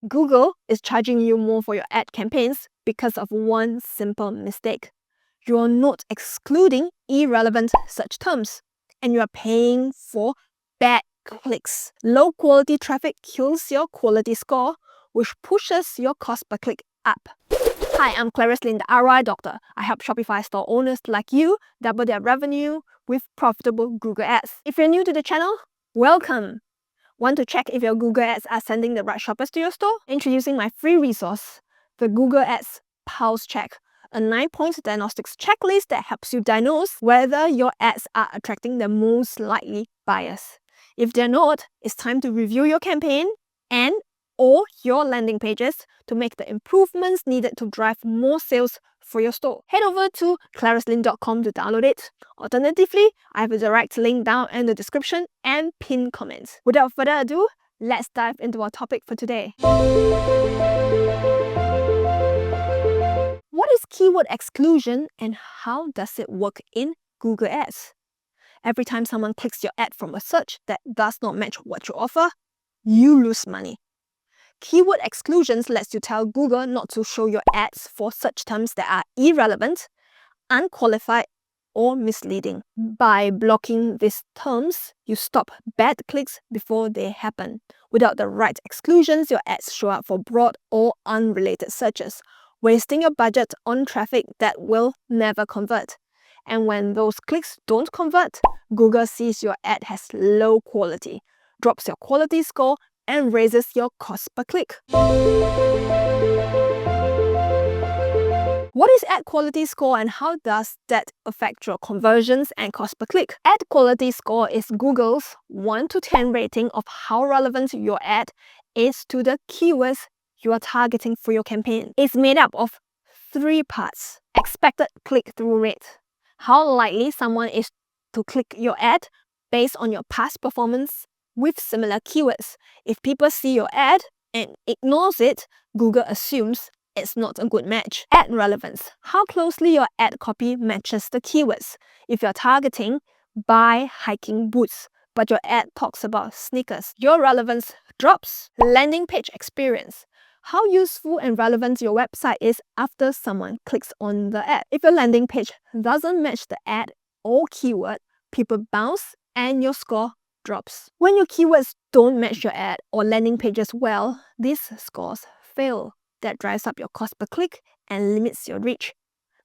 Google is charging you more for your ad campaigns because of one simple mistake. You are not excluding irrelevant search terms, and you are paying for bad clicks. Low quality traffic kills your quality score, which pushes your cost per click up. Hi, I'm Clarice Lin, the ROI Doctor. I help Shopify store owners like you double their revenue with profitable Google Ads. If you're new to the channel, welcome! Want to check if your Google Ads are sending the right shoppers to your store? Introducing my free resource, the Google Ads Pulse Check, a 9-point diagnostics checklist that helps you diagnose whether your ads are attracting the most likely buyers. If they're not, it's time to review your campaign and or your landing pages to make the improvements needed to drive more sales for your store. Head over to claricelin.com to download it. Alternatively, I have a direct link down in the description and pinned comments. Without further ado, let's dive into our topic for today. What is keyword exclusion and how does it work in Google Ads? Every time someone clicks your ad from a search that does not match what you offer, you lose money. Keyword exclusions lets you tell Google not to show your ads for search terms that are irrelevant, unqualified, or misleading. By blocking these terms, you stop bad clicks before they happen. Without the right exclusions, your ads show up for broad or unrelated searches, wasting your budget on traffic that will never convert. And when those clicks don't convert, Google sees your ad has low quality, drops your quality score, and raises your cost per click. What is ad quality score and how does that affect your conversions and cost per click? Ad quality score is Google's 1 to 10 rating of how relevant your ad is to the keywords you are targeting for your campaign. It's made up of 3 parts. Expected click-through rate, how likely someone is to click your ad based on your past performance with similar keywords. If people see your ad and ignores it, Google assumes it's not a good match. Ad relevance, how closely your ad copy matches the keywords. If you're targeting buy hiking boots, but your ad talks about sneakers, your relevance drops. Landing page experience, how useful and relevant your website is after someone clicks on the ad. If your landing page doesn't match the ad or keyword, people bounce and your score drops. When your keywords don't match your ad or landing pages well, these scores fail. That drives up your cost per click and limits your reach.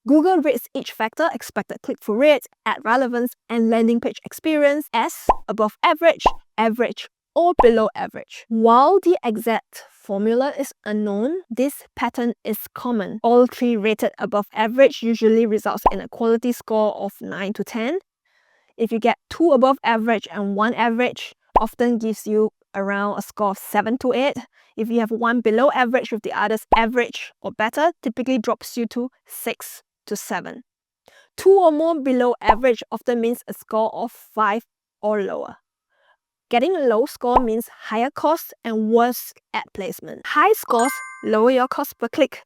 Google rates each factor, expected click-through rate, ad relevance, and landing page experience as above average, average, or below average. While the exact formula is unknown, this pattern is common. All 3 rated above average usually results in a quality score of 9 to 10. If you get 2 above average and 1 average, often gives you around a score of 7 to 8. If you have 1 below average with the others average or better, typically drops you to 6 to 7. 2 or more below average often means a score of 5 or lower. Getting a low score means higher costs and worse ad placement. High scores lower your cost per click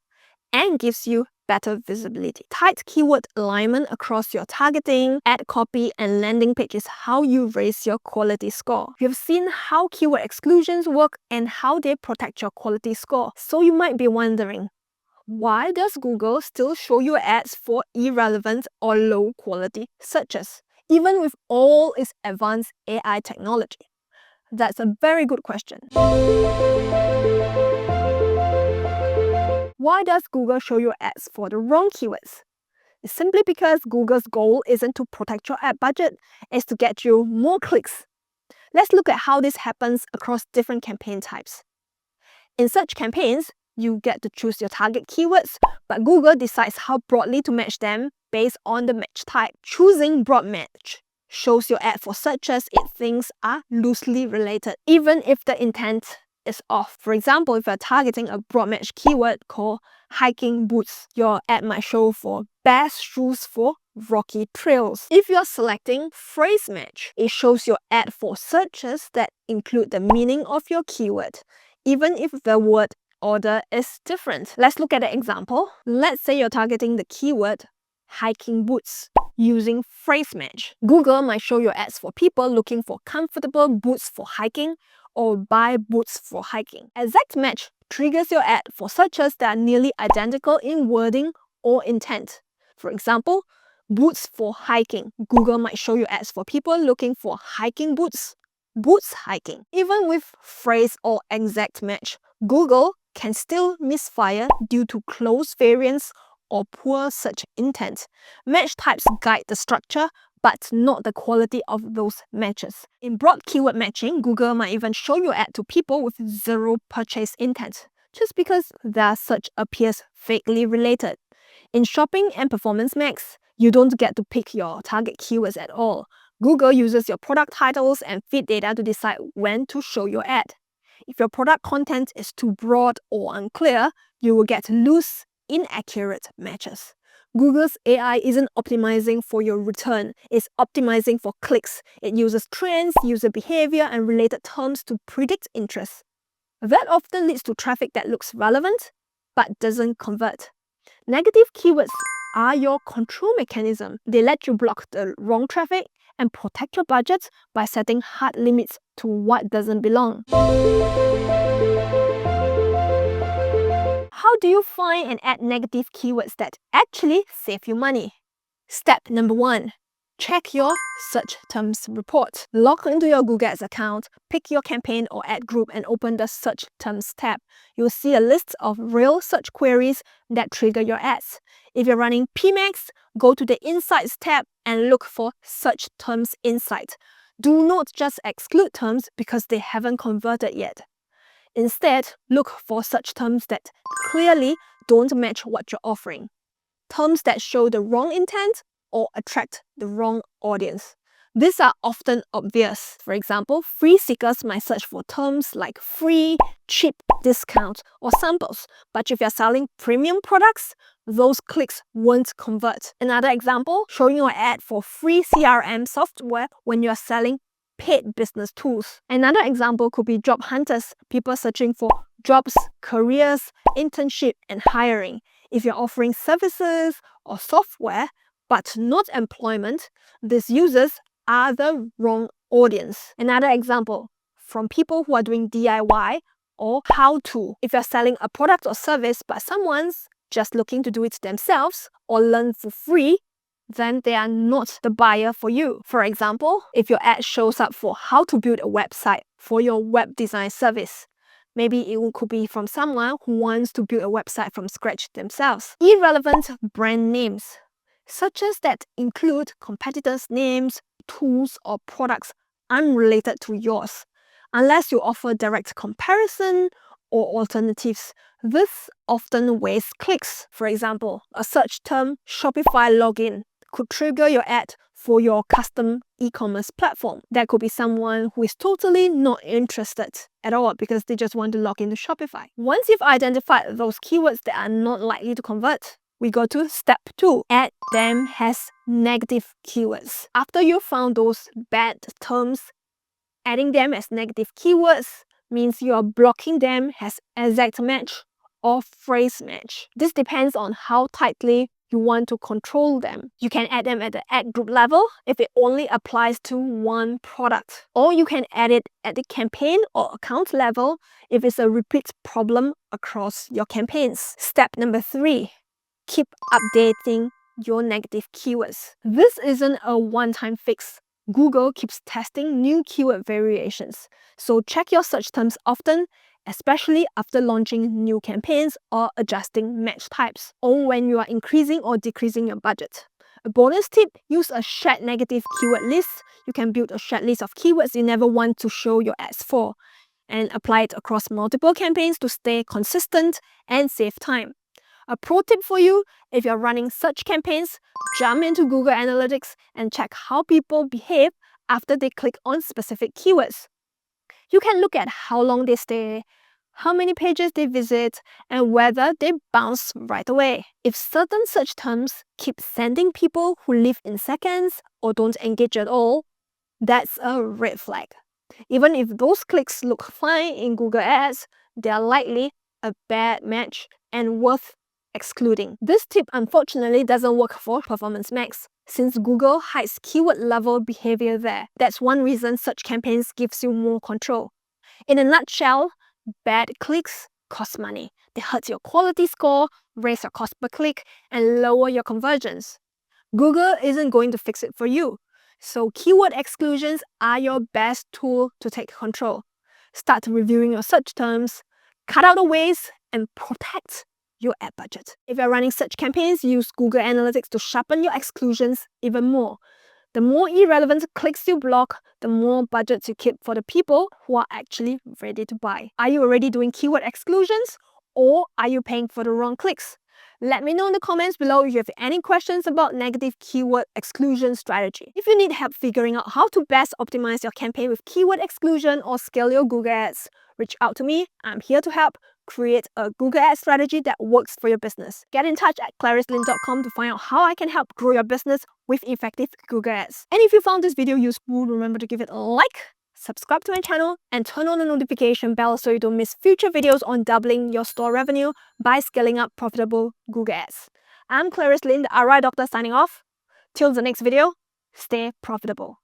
and gives you better visibility. Tight keyword alignment across your targeting, ad copy, and landing page is how you raise your quality score. You've seen how keyword exclusions work and how they protect your quality score. So you might be wondering, why does Google still show you ads for irrelevant or low quality searches, even with all its advanced AI technology? That's a very good question. Why does Google show you ads for the wrong keywords? It's simply because Google's goal isn't to protect your ad budget, it's to get you more clicks. Let's look at how this happens across different campaign types. In search campaigns, you get to choose your target keywords, but Google decides how broadly to match them based on the match type. Choosing broad match shows your ad for searches it thinks are loosely related, even if the intent is off. For example, if you're targeting a broad match keyword called hiking boots, your ad might show for best shoes for rocky trails. If you're selecting phrase match, it shows your ad for searches that include the meaning of your keyword, even if the word order is different. Let's look at an example. Let's say you're targeting the keyword hiking boots using phrase match. Google might show your ads for people looking for comfortable boots for hiking or buy boots for hiking. Exact match triggers your ad for searches that are nearly identical in wording or intent. For example, boots for hiking. Google might show you ads for people looking for hiking boots. Boots hiking. Even with phrase or exact match, Google can still misfire due to close variants or poor search intent. Match types guide the structure, but not the quality of those matches. In broad keyword matching, Google might even show your ad to people with zero purchase intent, just because their search appears vaguely related. In shopping and performance max, you don't get to pick your target keywords at all. Google uses your product titles and feed data to decide when to show your ad. If your product content is too broad or unclear, you will get loose, inaccurate matches. Google's AI isn't optimizing for your return, it's optimizing for clicks. It uses trends, user behavior, and related terms to predict interest. That often leads to traffic that looks relevant but doesn't convert. Negative keywords are your control mechanism. They let you block the wrong traffic and protect your budget by setting hard limits to what doesn't belong. How do you find and add negative keywords that actually save you money? Step number 1. Check your search terms report. Log into your Google Ads account, pick your campaign or ad group and open the search terms tab. You'll see a list of real search queries that trigger your ads. If you're running PMax, go to the Insights tab and look for search terms insight. Do not just exclude terms because they haven't converted yet. Instead, look for search terms that clearly don't match what you're offering. Terms that show the wrong intent or attract the wrong audience. These are often obvious. For example, free seekers might search for terms like free, cheap, discount, or samples. But if you're selling premium products, those clicks won't convert. Another example, showing your ad for free CRM software when you're selling paid business tools. Another example could be job hunters, people searching for jobs, careers, internship, and hiring. If you're offering services or software, but not employment, these users are the wrong audience. Another example, from people who are doing DIY or how-to. If you're selling a product or service, but someone's just looking to do it themselves or learn for free, then they are not the buyer for you. For example, if your ad shows up for how to build a website for your web design service, maybe it could be from someone who wants to build a website from scratch themselves. Irrelevant brand names. Searches that include competitors' names, tools, or products unrelated to yours. Unless you offer direct comparison or alternatives, this often wastes clicks. For example, a search term Shopify login could trigger your ad for your custom e-commerce platform. That could be someone who is totally not interested at all because they just want to log into Shopify. Once you've identified those keywords that are not likely to convert, we go to step 2. Add them as negative keywords. After you found those bad terms, adding them as negative keywords means you are blocking them as exact match or phrase match. This depends on how tightly you want to control them. You can add them at the ad group level if it only applies to one product. Or you can add it at the campaign or account level if it's a repeat problem across your campaigns. Step number 3. Keep updating your negative keywords. This isn't a one-time fix. Google keeps testing new keyword variations, so check your search terms often, especially after launching new campaigns or adjusting match types, or when you are increasing or decreasing your budget. A bonus tip, use a shared negative keyword list. You can build a shared list of keywords you never want to show your ads for, and apply it across multiple campaigns to stay consistent and save time. A pro tip for you, if you're running search campaigns, jump into Google Analytics and check how people behave after they click on specific keywords. You can look at how long they stay, how many pages they visit, and whether they bounce right away. If certain search terms keep sending people who leave in seconds or don't engage at all, that's a red flag. Even if those clicks look fine in Google Ads, they are likely a bad match and worth excluding. This tip unfortunately doesn't work for Performance Max, since Google hides keyword level behavior there. That's one reason search campaigns gives you more control. In a nutshell, bad clicks cost money. They hurt your quality score, raise your cost per click, and lower your conversions. Google isn't going to fix it for you. So keyword exclusions are your best tool to take control. Start reviewing your search terms, cut out the waste, and protect your ad budget. If you're running search campaigns, use Google Analytics to sharpen your exclusions even more. The more irrelevant clicks you block, the more budgets you keep for the people who are actually ready to buy. Are you already doing keyword exclusions, or are you paying for the wrong clicks? Let me know in the comments below if you have any questions about negative keyword exclusion strategy. If you need help figuring out how to best optimize your campaign with keyword exclusion or scale your Google Ads, reach out to me. I'm here to help create a Google Ads strategy that works for your business. Get in touch at claricelyn.com to find out how I can help grow your business with effective Google Ads. And if you found this video useful, remember to give it a like, subscribe to my channel, and turn on the notification bell so you don't miss future videos on doubling your store revenue by scaling up profitable Google Ads. I'm Clarice Lynn, the RI Doctor, signing off. Till the next video, stay profitable.